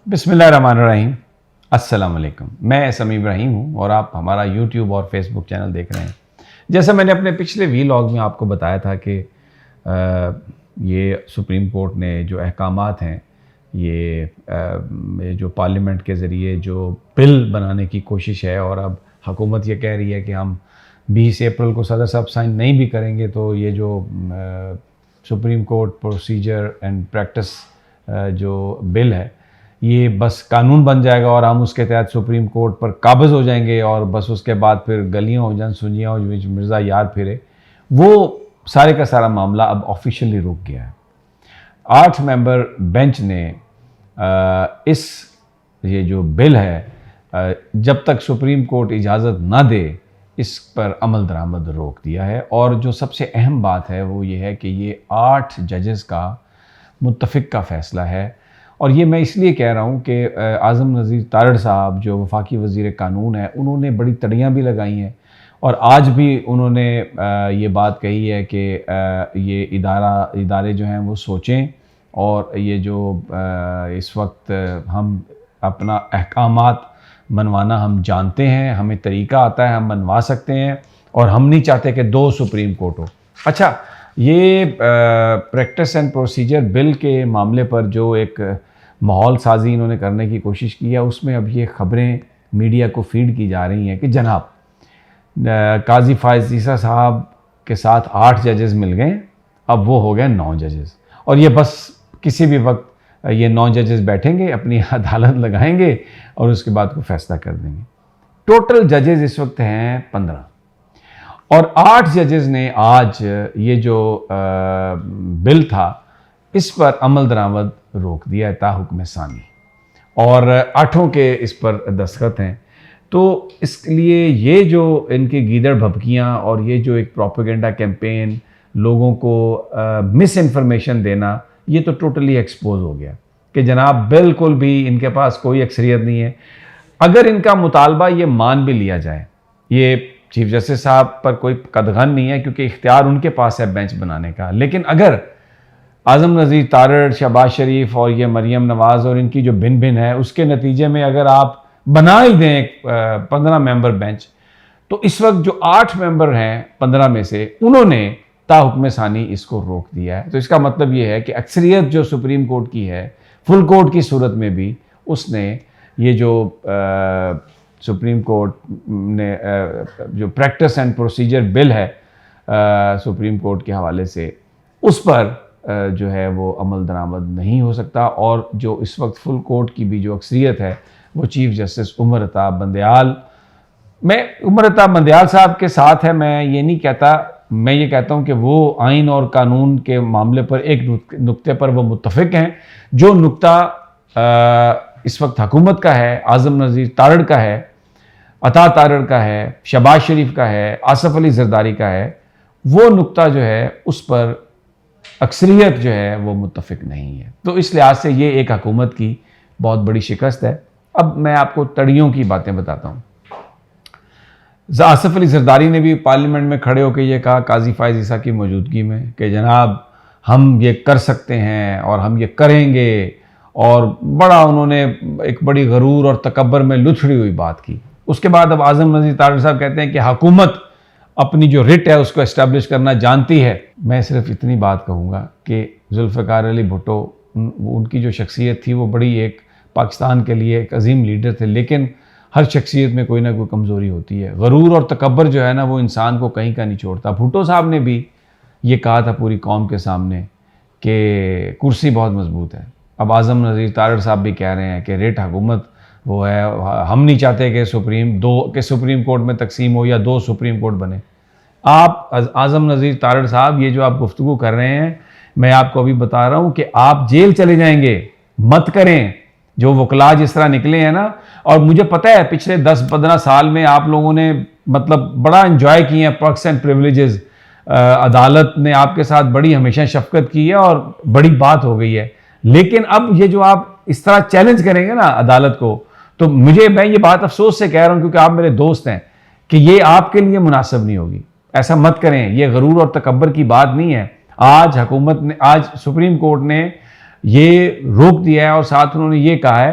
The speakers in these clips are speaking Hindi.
बिस्मिल्लाहिर्रहमानिर्रहीम। अस्सलाम वालेकुम। मैं समी इब्राहिम हूँ और आप हमारा यूट्यूब और फेसबुक चैनल देख रहे हैं। जैसा मैंने अपने पिछले वीलॉग में आपको बताया था कि ये सुप्रीम कोर्ट ने जो अहकामात हैं, ये जो पार्लियामेंट के ज़रिए जो बिल बनाने की कोशिश है, और अब हुकूमत ये कह रही है कि हम 20 अप्रैल को सदर साहब साइन नहीं भी करेंगे तो ये जो supreme court procedure and practice जो बिल है ये बस कानून बन जाएगा और हम उसके तहत सुप्रीम कोर्ट पर काबिज़ हो जाएंगे और बस उसके बाद फिर गलियां हो जान सुनियाँ हो जो मिर्ज़ा यार फिरे। वो सारे का सारा मामला अब ऑफिशियली रुक गया है। 8 मेंबर बेंच ने ये जो बिल है जब तक सुप्रीम कोर्ट इजाज़त ना दे इस पर अमल दरामद रोक दिया है। और जो सबसे अहम बात है वो ये है कि ये 8 जजेस का मुत्तफ़िक का फ़ैसला है। और ये मैं इसलिए कह रहा हूँ कि आज़म नज़ीर तारड़ साहब जो वफाकी वज़ीर कानून है उन्होंने बड़ी तड़ियाँ भी लगाई हैं और आज भी उन्होंने ये बात कही है कि ये इदारे जो हैं वो सोचें और ये जो इस वक्त हम अपना अहकामात मनवाना हम जानते हैं, हमें तरीका आता है, हम मनवा सकते हैं और हम नहीं चाहते कि 2 सुप्रीम कोर्ट हो। अच्छा, ये प्रैक्टिस एंड प्रोसीजर बिल के मामले पर जो एक माहौल साजी इन्होंने करने की कोशिश की है उसमें अब ये ख़बरें मीडिया को फीड की जा रही हैं कि जनाब काजी फ़ाइज़ ईसा साहब के साथ 8 जजेस मिल गए, अब वो हो गए 9 जजेस और ये बस किसी भी वक्त ये 9 जजेस बैठेंगे, अपनी अदालत लगाएंगे और उसके बाद को फैसला कर देंगे। टोटल जजेस इस वक्त हैं 15 और 8 जजेस ने आज ये जो बिल था इस पर अमल दरामद रोक दिया है ताहुक्म सानी और 8 के इस पर दस्तखत हैं। तो इसलिए ये जो इनकी गीदड़ भभकियाँ और ये जो एक प्रोपेगेंडा कैंपेन लोगों को मिस इन्फॉर्मेशन देना ये तो टोटली एक्सपोज हो गया कि जनाब बिल्कुल भी इनके पास कोई अक्सरियत नहीं है। अगर इनका मुतालबा ये मान भी लिया जाए, ये चीफ जस्टिस साहब पर कोई कदगन नहीं है क्योंकि इख्तियार उनके पास है बेंच बनाने का, लेकिन अगर आज़म नज़ीर तारड़, शहबाज शरीफ और ये मरियम नवाज़ और इनकी जो भिन भिन है उसके नतीजे में अगर आप बना ही दें 15 मेंबर बेंच, तो इस वक्त जो 8 मेंबर हैं 15 में से उन्होंने ताहुक्म सानी इसको रोक दिया है। तो इसका मतलब ये है कि अक्सरियत जो सुप्रीम कोर्ट की है फुल कोर्ट की सूरत में भी उसने ये जो सुप्रीम कोर्ट ने जो प्रैक्टिस एंड प्रोसीजर बिल है सुप्रीम कोर्ट के हवाले से उस पर जो है वो अमल दरामद नहीं हो सकता। और जो इस वक्त फुल कोर्ट की भी जो अक्सरियत है वो चीफ जस्टिस उमर अताब बंदयाल, मैं उमर अताब बंदयाल साहब के साथ है, मैं ये नहीं कहता, मैं ये कहता हूँ कि वो आइन और कानून के मामले पर एक नुक्ते पर वो मुत्तफ़िक हैं। जो नुक्ता इस वक्त हुकूमत का है, आज़म नज़ीर तारड़ का है, अता तारड़ का है, शहबाज शरीफ का है, आसफ़ अली ज़रदारी का है, वो नुक्ता जो है उस पर अक्सरियत जो है वो मुत्तफ़िक नहीं है। तो इस लिहाज से ये एक हुकूमत की बहुत बड़ी शिकस्त है। अब मैं आपको तड़ियों की बातें बताता हूँ। आसफ़ अली ज़रदारी ने भी पार्लियामेंट में खड़े होकर ये कहा काजी फ़ाइज़ ईसा की मौजूदगी में कि जनाब हम ये कर सकते हैं और हम ये करेंगे, और बड़ा उन्होंने एक बड़ी गरूर और तकब्बर में लुथड़ी हुई बात की। उसके बाद अब आज़म नज़ीर तारड़ साहब कहते हैं कि हुकूमत अपनी जो रिट है उसको इस्टेब्लिश करना जानती है। मैं सिर्फ इतनी बात कहूँगा कि जुल्फ़िकार अली भुट्टो उनकी जो शख्सियत थी वो बड़ी एक पाकिस्तान के लिए एक अजीम लीडर थे, लेकिन हर शख्सियत में कोई ना कोई कमज़ोरी होती है। गरूर और तकब्बर जो है ना वो इंसान को कहीं का नहीं छोड़ता। भुट्टो साहब ने भी ये कहा था पूरी कौम के सामने कि कुर्सी बहुत मजबूत है। अब आज़म नज़ीर तारड़ साहब भी कह रहे हैं कि रेट हुकूमत वो है, हम नहीं चाहते कि सुप्रीम कोर्ट में तकसीम हो या 2 सुप्रीम कोर्ट बने। आप आज़म नज़ीर तारड़ साहब ये जो आप गुफ्तगू कर रहे हैं, मैं आपको अभी बता रहा हूँ कि आप जेल चले जाएंगे, मत करें। जो वकला जिस तरह निकले हैं ना, और मुझे पता है पिछले 10-15 साल में आप लोगों ने मतलब बड़ा एंजॉय किए हैं पर्क्स एंड प्रिविलेजेस, अदालत ने आपके साथ बड़ी हमेशा शफकत की है और बड़ी बात हो गई है। लेकिन अब ये जो आप इस तरह चैलेंज करेंगे ना अदालत को, तो मैं ये बात अफसोस से कह रहा हूँ क्योंकि आप मेरे दोस्त हैं, कि ये आपके लिए मुनासिब नहीं होगी। ऐसा मत करें, ये गरूर और तकब्बर की बात नहीं है। आज हुकूमत ने, आज सुप्रीम कोर्ट ने ये रोक दिया है। और साथ उन्होंने ये कहा है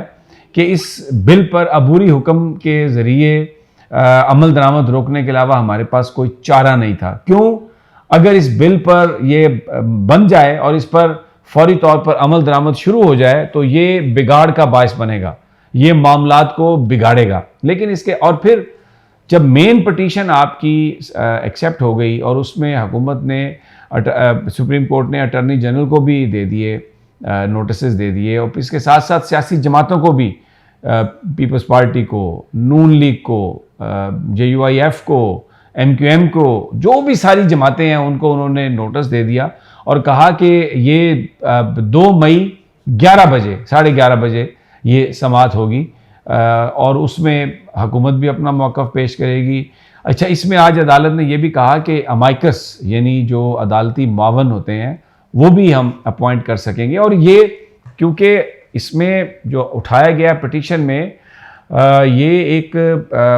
कि इस बिल पर अबूरी हुक्म के ज़रिए अमल दरामद रोकने के अलावा हमारे पास कोई चारा नहीं था। क्यों? अगर इस बिल पर ये बन जाए और इस पर फौरी तौर पर अमल दरामद शुरू हो जाए तो ये बिगाड़ का बायस बनेगा, ये मामलात को बिगाड़ेगा। लेकिन इसके और फिर जब मेन पटिशन आपकी एक्सेप्ट हो गई और उसमें हुकूमत ने सुप्रीम कोर्ट ने अटर्नी जनरल को भी दे दिए नोटिस दे दिए और इसके साथ साथ सियासी जमातों को भी, पीपल्स पार्टी को, नून लीग को, JUIF को, MQM को, जो भी सारी जमातें हैं उनको उन्होंने नोटिस दे दिया और कहा कि ये 2 मई 11 बजे 11:30 बजे ये समाअत होगी और उसमें हुकूमत भी अपना मौक़िफ़ पेश करेगी। अच्छा, इसमें आज अदालत ने यह भी कहा कि अमाइकस यानी जो अदालती मावन होते हैं वो भी हम अपॉइंट कर सकेंगे। और ये क्योंकि इसमें जो उठाया गया पिटीशन में ये एक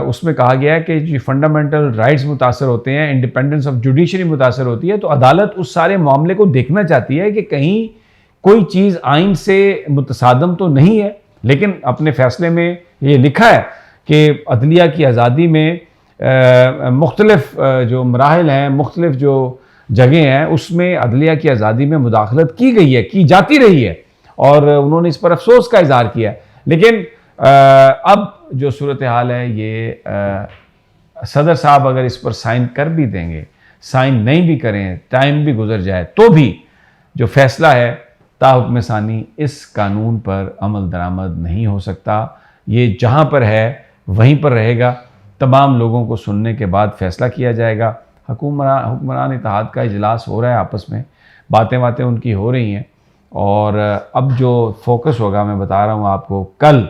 उसमें कहा गया है कि जो फंडामेंटल राइट्स मुतासर होते हैं, इंडिपेंडेंस ऑफ जुडिशरी मुतासर होती है, तो अदालत उस सारे मामले को देखना चाहती है कि कहीं कोई चीज़ आइन से मुतसादम तो नहीं है। लेकिन अपने फैसले में ये लिखा है कि अदलिया की आज़ादी में मुख्तलिफ जो मराहिल हैं, मुख्तलिफ जो जगह हैं, उसमें अदलिया की आज़ादी में मुदाखलत की गई है, की जाती रही है और उन्होंने इस पर अफसोस का इज़हार किया है। लेकिन अब जो सूरत हाल है ये सदर साहब अगर इस पर साइन कर भी देंगे, साइन नहीं भी करें, टाइम भी गुजर जाए, तो भी जो फैसला है ताहुक्म सानी इस कानून पर अमल दरामद नहीं हो सकता। ये जहाँ पर है वहीं पर रहेगा। तमाम लोगों को सुनने के बाद फैसला किया जाएगा। हुक्मरान इत्तेहाद का इजलास हो रहा है, आपस में बातें उनकी हो रही हैं और अब जो फोकस होगा, मैं बता रहा हूँ आपको, कल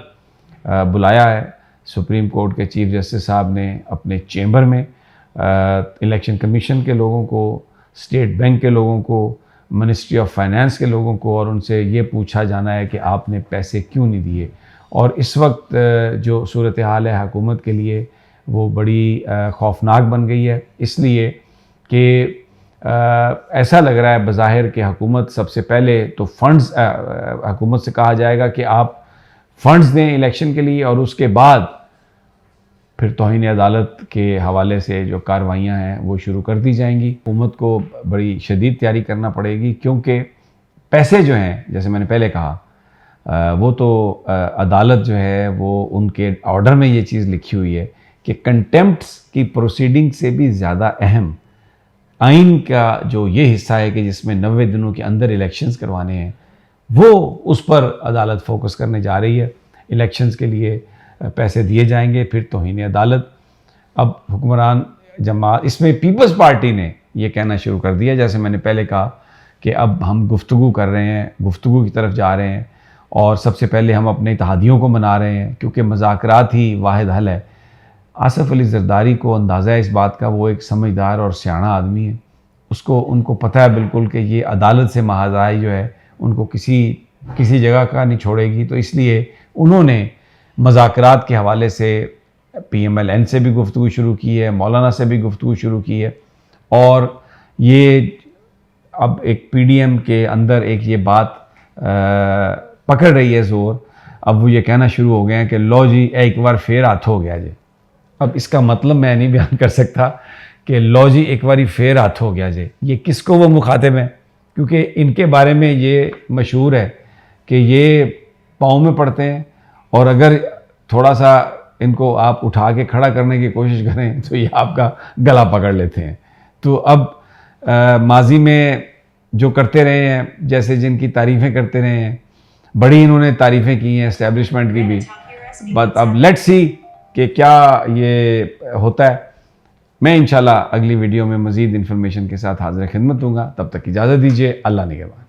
बुलाया है सुप्रीम कोर्ट के चीफ जस्टिस साहब ने अपने चेंबर में इलेक्शन कमीशन के लोगों को, स्टेट बैंक के लोगों को, मिनिस्ट्री ऑफ फाइनेंस के लोगों को, और उनसे ये पूछा जाना है कि आपने पैसे क्यों नहीं दिए। और इस वक्त जो सूरत हाल है हुकूमत के लिए वो बड़ी खौफनाक बन गई है, इसलिए कि ऐसा लग रहा है बज़ाहिर कि हुकूमत सबसे पहले तो फंड्स, हुकूमत से कहा जाएगा कि आप फंड्स दें इलेक्शन के लिए और उसके बाद फिर तौहीन अदालत के हवाले से जो कार्रवाइयाँ हैं वो शुरू कर दी जाएंगी। हुकूमत को बड़ी शदीद तैयारी करना पड़ेगी क्योंकि पैसे जो हैं, जैसे मैंने पहले कहा, वो तो अदालत जो है वो उनके ऑर्डर में ये चीज़ लिखी हुई है कि कंटेम्प्ट की प्रोसीडिंग से भी ज़्यादा अहम आइन का जो ये हिस्सा है कि जिसमें 90 दिनों के अंदर इलेक्शंस करवाने हैं, वो उस पर अदालत फोकस करने जा रही है। इलेक्शंस के लिए पैसे दिए जाएंगे, फिर तौहीन अदालत। अब हुक्मरान जमात, इसमें पीपल्स पार्टी ने ये कहना शुरू कर दिया, जैसे मैंने पहले कहा कि अब हम गुफ्तगू कर रहे हैं, गुफ्तगू की तरफ जा रहे हैं और सबसे पहले हम अपने इत्तेहादियों को मना रहे हैं क्योंकि मज़ाकरात ही वाहिद हल है। आसिफ अली ज़रदारी को अंदाज़ा है इस बात का, वो एक समझदार और सियाना आदमी है, उनको पता है बिल्कुल कि ये अदालत से महाज़ाई जो है उनको किसी जगह का नहीं छोड़ेगी। तो इसलिए उन्होंने मज़ाकरात के हवाले से PMLN से भी गुफ्तगू शुरू की है, मौलाना से भी गुफ्तगू शुरू की है और ये अब एक PDM के अंदर एक ये बात पकड़ रही है ज़ोर। अब वो ये कहना शुरू हो गए हैं कि लो जी एक बार फिर हाथ हो गया जी। अब इसका मतलब मैं नहीं बयान कर सकता कि लो जी एक बार फिर हाथ हो गया जी, ये किसको वो मुखातिब हैं, क्योंकि इनके बारे में ये मशहूर है कि ये पाँव में पड़ते हैं और अगर थोड़ा सा इनको आप उठा के खड़ा करने की कोशिश करें तो ये आपका गला पकड़ लेते हैं। तो अब माजी में जो करते रहे हैं, जैसे जिनकी तारीफ़ें करते रहे हैं, बड़ी इन्होंने तारीफ़ें की हैं एस्टेब्लिशमेंट की भी, बट अब लेट्स सी कि क्या ये होता है। मैं इंशाल्लाह अगली वीडियो में मज़ीद इन्फॉर्मेशन के साथ हाज़िर खिदमत दूँगा। तब तक इजाज़त दीजिए। अल्लाह निगहबान।